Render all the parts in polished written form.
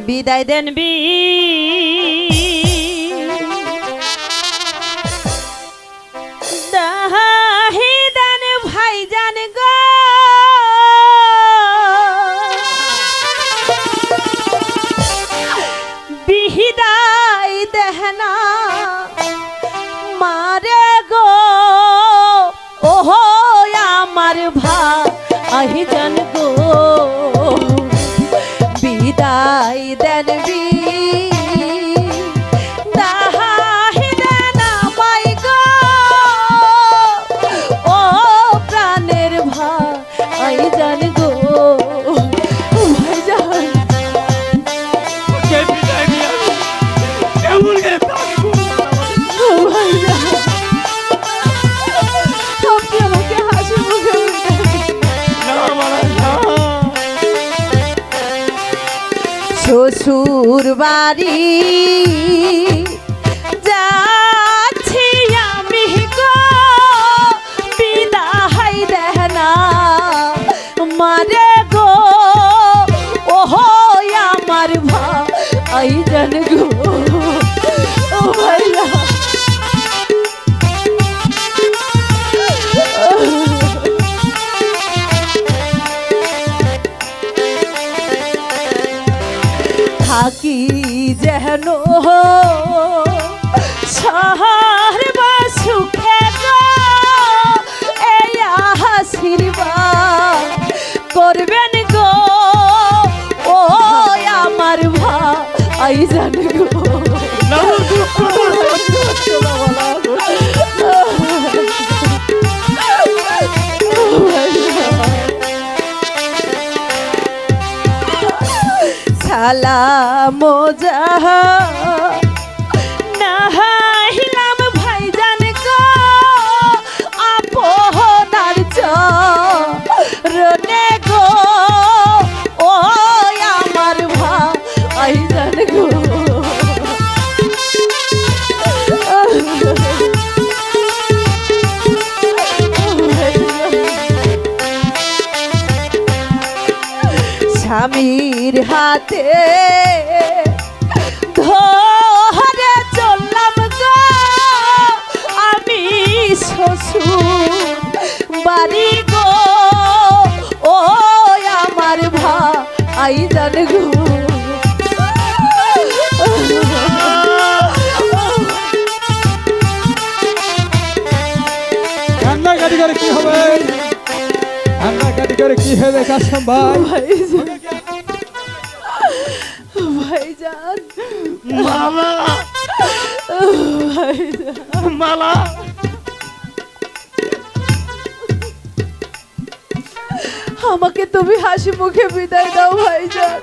বিদায় দেন দাহিদান ভাইজান গো বিদায় দেহনা মারে গো ওহো আমার ভাইজান গো বিদায় দেন দাহিদান আমায় গো ও প্রাণের ভাইজান গো ভাইজান ওকে বিদায় দিয়ে আমি কেমন করে থাকবো ভাইজান আপনি আমাকে হাসি মুখে না মালা না শ্বশুর বাড়ি যাচ্ছি আমি গো বিদায় দেহনা মারে গো ওহো আমার ভাইজান গো ও ভাইয়া থাকি যেন শহর বা সুখে গো এই আশীর্বাদ করবেন গো ও আমার ভাইজান গো না দুঃখ সালাম জাহা নাহিলাম ভাইজান গো আপনার চরণে গো ও আমার ভাইজান গো স্বামীর হাতে ধরে চললাম গো আমি শ্বশুর বাড়ি গো ও আমার ভাইজান গো কান্নাকাটি করে কি হবে কান্নাকাটি করে কি হবে কাসম ভাই ভাইজান মালা ভাইজান মালা আমাকে তুমি হাসি মুখে বিদায় দাও ভাইজান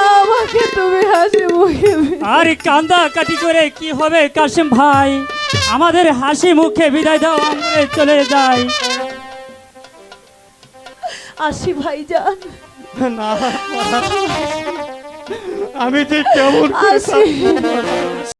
আমাকে তুমি হাসি মুখে আর কান্দা কাটি করে কি হবে কাসেম ভাই আমাদের হাসি মুখে বিদায় দাও আমরা চলে যাই আসি ভাইজান না আমি ঠিক কেমন করে আসি থাকবো?